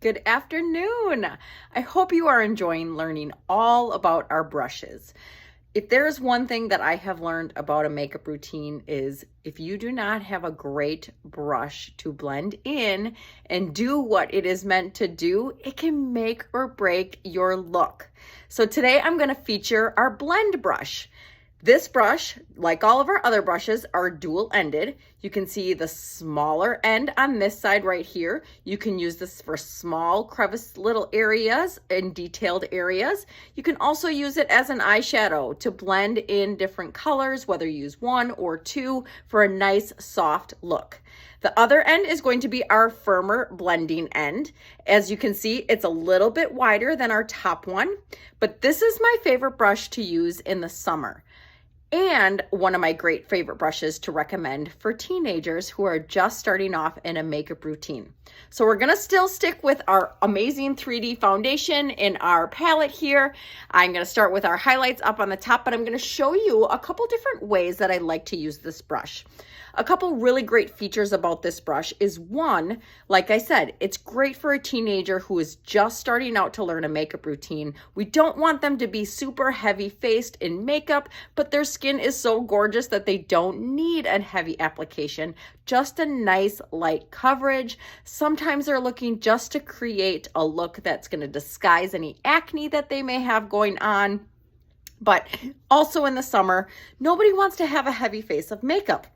Good afternoon. I hope you are enjoying learning all about our brushes. If there's one thing that I have learned about a makeup routine is if you do not have a great brush to blend in and do what it is meant to do, it can make or break your look. So today I'm going to feature our blend brush. This brush, like all of our other brushes, are dual-ended. You can see the smaller end on this side right here. You can use this for small crevice little areas and detailed areas. You can also use it as an eyeshadow to blend in different colors, whether you use one or two for a nice soft look. The other end is going to be our firmer blending end. As you can see, it's a little bit wider than our top one, but this is my favorite brush to use in the summer. And one of my great favorite brushes to recommend for teenagers who are just starting off in a makeup routine. So we're gonna still stick with our amazing 3D foundation in our palette here. I'm gonna start with our highlights up on the top, but I'm gonna show you a couple different ways that I like to use this brush. A couple really great features about this brush is one, like I said, it's great for a teenager who is just starting out to learn a makeup routine. We don't want them to be super heavy faced in makeup, but their skin is so gorgeous that they don't need a heavy application, just a nice light coverage. Sometimes they're looking just to create a look that's going to disguise any acne that they may have going on. But also in the summer, nobody wants to have a heavy face of makeup.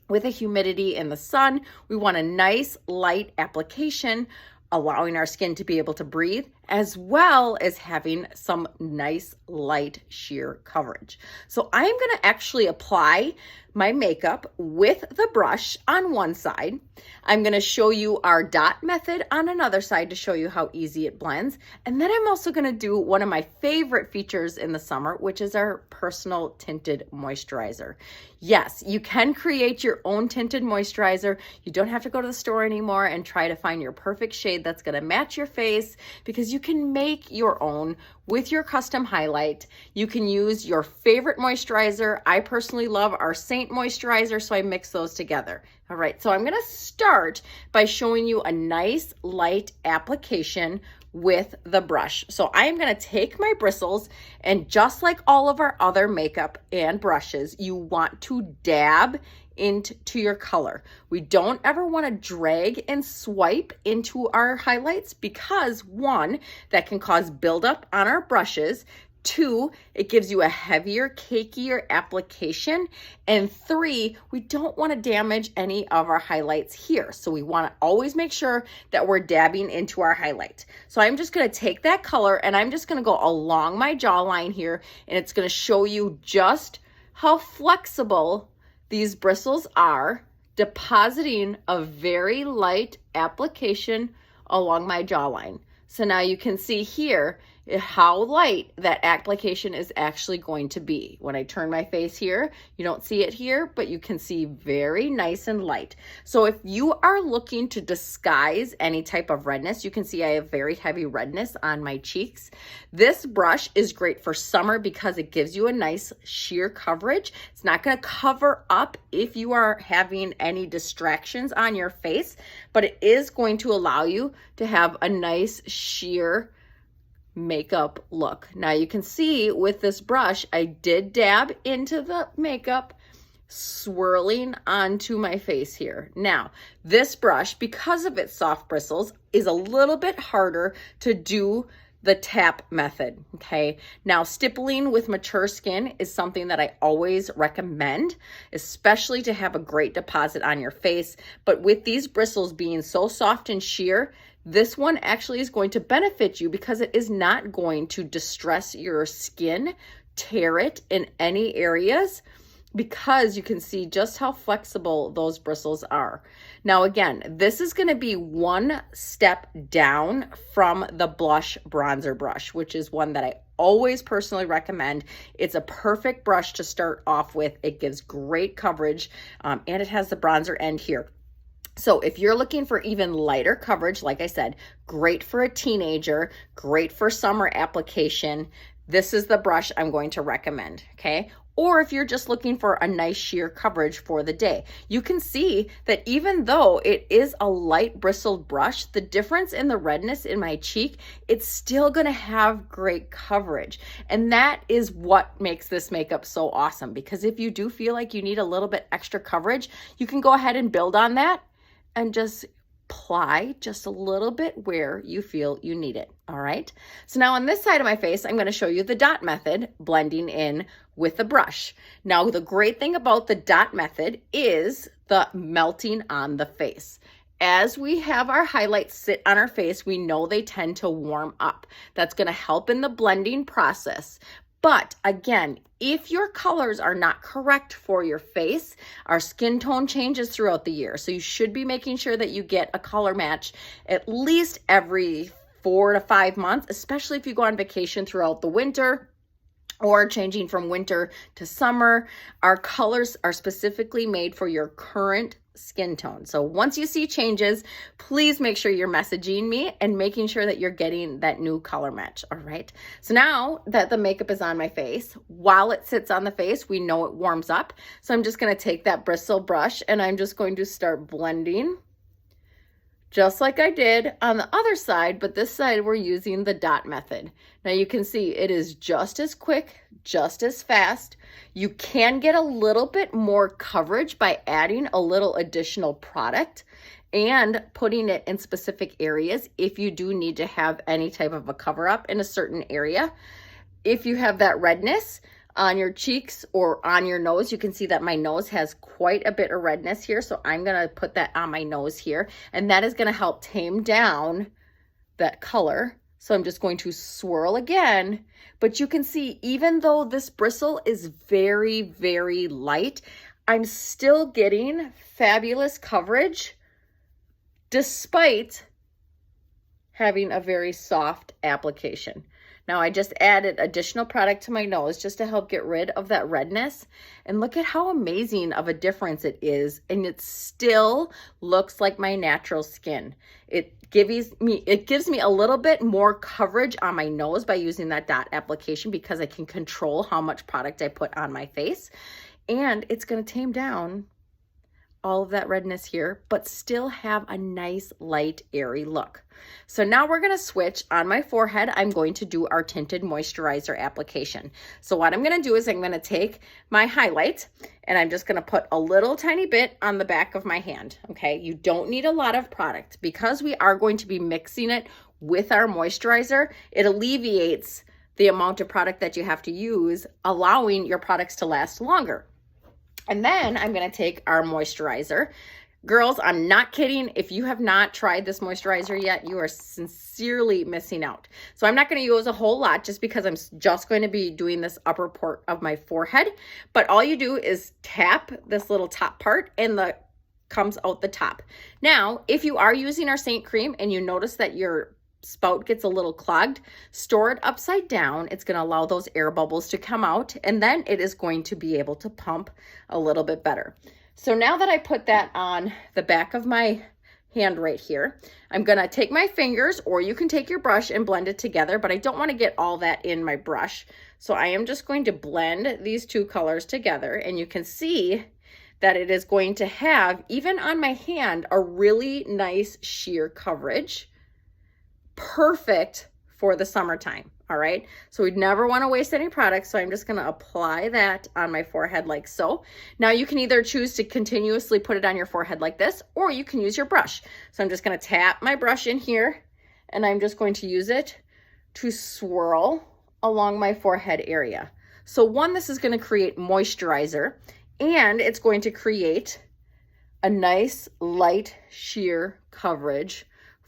With a humidity in the sun, we want a nice light application, allowing our skin to be able to breathe, as well as having some nice light sheer coverage. So I am going to actually apply my makeup with the brush on one side. I'm going to show you our dot method on another side to show you how easy it blends. And then I'm also going to do one of my favorite features in the summer, which is our personal tinted moisturizer. Yes, you can create your own tinted moisturizer. You don't have to go to the store anymore and try to find your perfect shade that's going to match your face, because you can make your own with your custom highlight. You can use your favorite moisturizer. I personally love our Seint moisturizer, so I mix those together. All right, so I'm gonna start by showing you a nice light application with the brush. So I'm gonna take my bristles, and just like all of our other makeup and brushes, you want to dab into your color. We don't ever want to drag and swipe into our highlights, because one, that can cause buildup on our brushes. Two, it gives you a heavier, cakier application. And three, we don't want to damage any of our highlights here. So we want to always make sure that we're dabbing into our highlight. So I'm just going to take that color and I'm just going to go along my jawline here, and it's going to show you just how flexible these bristles are, depositing a very light application along my jawline. So now you can see here how light that application is actually going to be. When I turn my face here, you don't see it here, but you can see very nice and light. So if you are looking to disguise any type of redness, you can see I have very heavy redness on my cheeks. This brush is great for summer because it gives you a nice sheer coverage. It's not going to cover up if you are having any distractions on your face, but it is going to allow you to have a nice sheer makeup look. Now you can see with this brush, I did dab into the makeup, swirling onto my face here. Now, this brush, because of its soft bristles, is a little bit harder to do the tap method, okay? Now, stippling with mature skin is something that I always recommend, especially to have a great deposit on your face. But with these bristles being so soft and sheer, this one actually is going to benefit you because it is not going to distress your skin, tear it in any areas, because you can see just how flexible those bristles are. Now again, this is going to be one step down from the blush bronzer brush, which is one that I always personally recommend. It's a perfect brush to start off with. It gives great coverage, and it has the bronzer end here. So if you're looking for even lighter coverage, like I said, great for a teenager, great for summer application, this is the brush I'm going to recommend, okay? or if you're just looking for a nice sheer coverage for the day. You can see that even though it is a light bristled brush, the difference in the redness in my cheek, it's still gonna have great coverage. And that is what makes this makeup so awesome, because if you do feel like you need a little bit extra coverage, you can go ahead and build on that and just apply just a little bit where you feel you need it. All right. So now on this side of my face, I'm going to show you the dot method, blending in with the brush. Now, the great thing about the dot method is the melting on the face. As we have our highlights sit on our face, we know they tend to warm up. That's going to help in the blending process. But again, if your colors are not correct for your face, our skin tone changes throughout the year. So you should be making sure that you get a color match at least every 4 to 5 months, especially if you go on vacation throughout the winter or changing from winter to summer. Our colors are specifically made for your current skin tone. So once you see changes, please make sure you're messaging me and making sure that you're getting that new color match. All right. So now that the makeup is on my face, while it sits on the face, we know it warms up. So I'm just going to take that bristle brush and I'm just going to start blending just like I did on the other side, but this side we're using the dot method. Now you can see it is just as quick, just as fast. You can get a little bit more coverage by adding a little additional product and putting it in specific areas if you do need to have any type of a cover up in a certain area. If you have that redness on your cheeks or on your nose, you can see that my nose has quite a bit of redness here. So I'm going to put that on my nose here, and that is going to help tame down that color. So I'm just going to swirl again, but you can see even though this bristle is very, very light, I'm still getting fabulous coverage despite having a very soft application. Now I just added additional product to my nose just to help get rid of that redness. And look at how amazing of a difference it is. And it still looks like my natural skin. It gives me a little bit more coverage on my nose by using that dot application because I can control how much product I put on my face. And it's going to tame down all of that redness here, but still have a nice light airy look. So now we're going to switch on my forehead. I'm going to do our tinted moisturizer application. So what I'm going to do is I'm going to take my highlight and I'm just going to put a little tiny bit on the back of my hand. Okay. You don't need a lot of product because we are going to be mixing it with our moisturizer. It alleviates the amount of product that you have to use, allowing your products to last longer. And then I'm going to take our moisturizer. Girls, I'm not kidding. If you have not tried this moisturizer yet, you are sincerely missing out. So I'm not going to use a whole lot just because I'm just going to be doing this upper part of my forehead. But all you do is tap this little top part and the comes out the top. Now, if you are using our Seint cream and you notice that your spout gets a little clogged, store it upside down. It's going to allow those air bubbles to come out, and then it is going to be able to pump a little bit better. So now that I put that on the back of my hand right here, I'm going to take my fingers, or you can take your brush and blend it together, but I don't want to get all that in my brush. So I am just going to blend these two colors together, and you can see that it is going to have, even on my hand, a really nice sheer coverage. Perfect for the summertime. All right. So we'd never want to waste any product. So I'm just going to apply that on my forehead like so. Now you can either choose to continuously put it on your forehead like this, or you can use your brush. So I'm just going to tap my brush in here and I'm just going to use it to swirl along my forehead area. So one, this is going to create moisturizer and it's going to create a nice light sheer coverage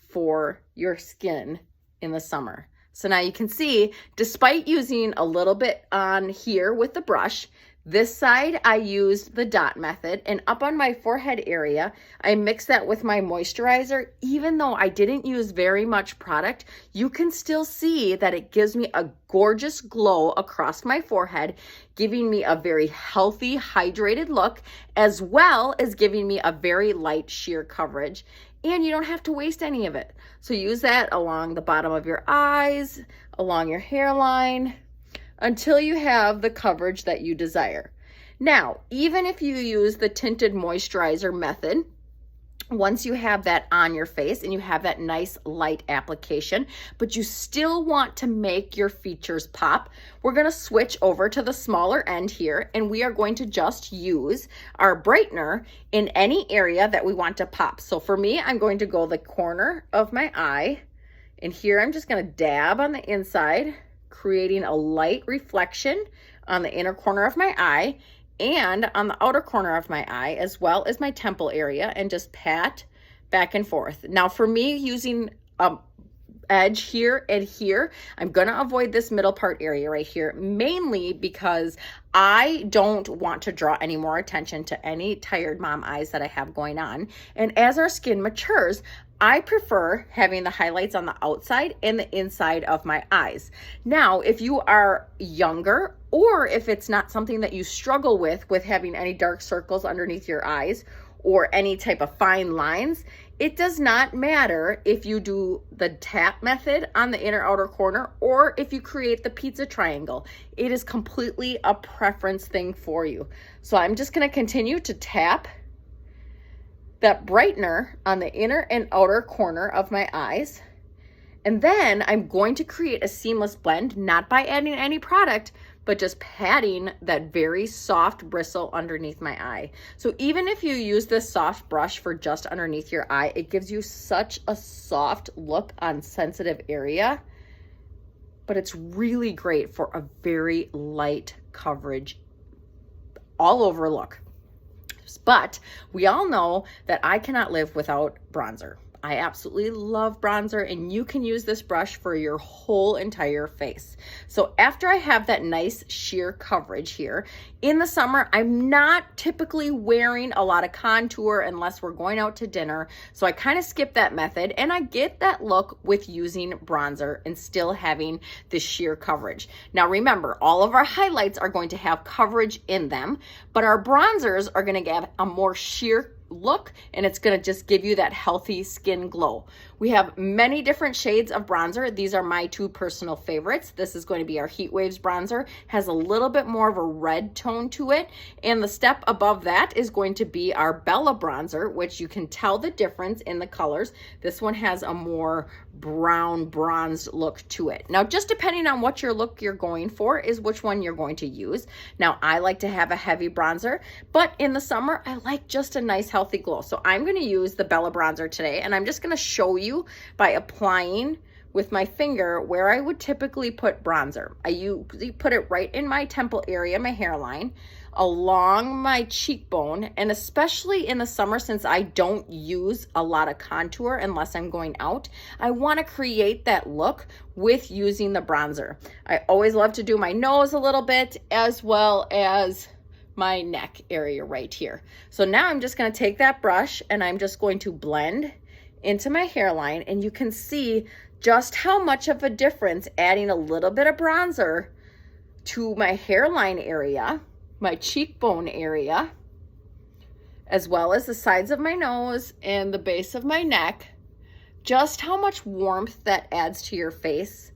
for your skin in the summer. So now you can see, despite using a little bit on here with the brush, this side I used the dot method, and up on my forehead area, I mixed that with my moisturizer. Even though I didn't use very much product, you can still see that it gives me a gorgeous glow across my forehead, giving me a very healthy, hydrated look, as well as giving me a very light sheer coverage. And you don't have to waste any of it. So use that along the bottom of your eyes, along your hairline, until you have the coverage that you desire. Now, even if you use the tinted moisturizer method, once you have that on your face and you have that nice light application, but you still want to make your features pop, we're going to switch over to the smaller end here, and we are going to just use our brightener in any area that we want to pop. So for me, I'm going to go the corner of my eye, and here I'm just going to dab on the inside, creating a light reflection on the inner corner of my eye and on the outer corner of my eye, as well as my temple area, and just pat back and forth. Now for me, using a edge here and here, I'm gonna avoid this middle part area right here, mainly because I don't want to draw any more attention to any tired mom eyes that I have going on. And as our skin matures, I prefer having the highlights on the outside and the inside of my eyes. Now, if you are younger, or if it's not something that you struggle with having any dark circles underneath your eyes or any type of fine lines, it does not matter if you do the tap method on the inner outer corner or if you create the pizza triangle. It is completely a preference thing for you. So I'm just going to continue to tap that brightener on the inner and outer corner of my eyes. And then I'm going to create a seamless blend, not by adding any product, but just patting that very soft bristle underneath my eye. So even if you use this soft brush for just underneath your eye, it gives you such a soft look on sensitive area, but it's really great for a very light coverage all over look. But we all know that I cannot live without bronzer. I absolutely love bronzer, and you can use this brush for your whole entire face. So after I have that nice sheer coverage here, in the summer, I'm not typically wearing a lot of contour unless we're going out to dinner. So I kind of skip that method, and I get that look with using bronzer and still having this sheer coverage. Now remember, all of our highlights are going to have coverage in them, but our bronzers are going to give a more sheer look, and it's going to just give you that healthy skin glow. We have many different shades of bronzer. These are my two personal favorites. This is going to be our Heat Waves bronzer, has a little bit more of a red tone to it, and the step above that is going to be our Bella bronzer, which you can tell the difference in the colors. This one has a more brown bronzed look to it. Now, just depending on what your look you're going for is which one you're going to use. Now, I like to have a heavy bronzer, but in the summer, I like just a nice healthy glow. So I'm going to use the Bella bronzer today, and I'm just going to show you by applying with my finger where I would typically put bronzer. I usually put it right in my temple area, my hairline, along my cheekbone, and especially in the summer, since I don't use a lot of contour unless I'm going out, I want to create that look with using the bronzer. I always love to do my nose a little bit, as well as my neck area right here. So now I'm just going to take that brush and I'm just going to blend into my hairline, and you can see just how much of a difference adding a little bit of bronzer to my hairline area, my cheekbone area, as well as the sides of my nose and the base of my neck, just how much warmth that adds to your face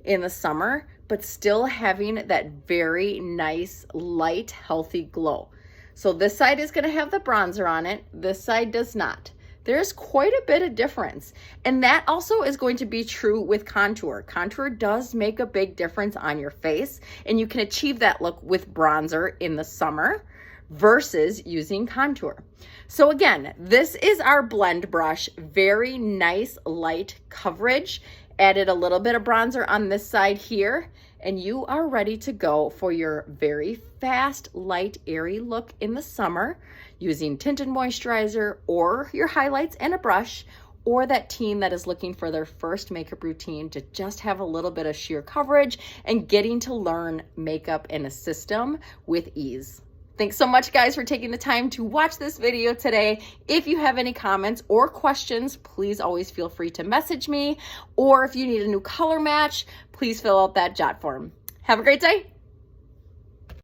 in the summer, but still having that very nice, light, healthy glow. So this side is going to have the bronzer on it. This side does not. There's quite a bit of difference. And that also is going to be true with contour. Contour does make a big difference on your face, and you can achieve that look with bronzer in the summer versus using contour. So again, this is our blend brush. Very nice light coverage. Added a little bit of bronzer on this side here, and you are ready to go for your very fast, light, airy look in the summer using tinted moisturizer or your highlights and a brush, or that teen that is looking for their first makeup routine to just have a little bit of sheer coverage and getting to learn makeup in a system with ease. Thanks so much, guys, for taking the time to watch this video today. If you have any comments or questions, please always feel free to message me. Or if you need a new color match, please fill out that jot form. Have a great day.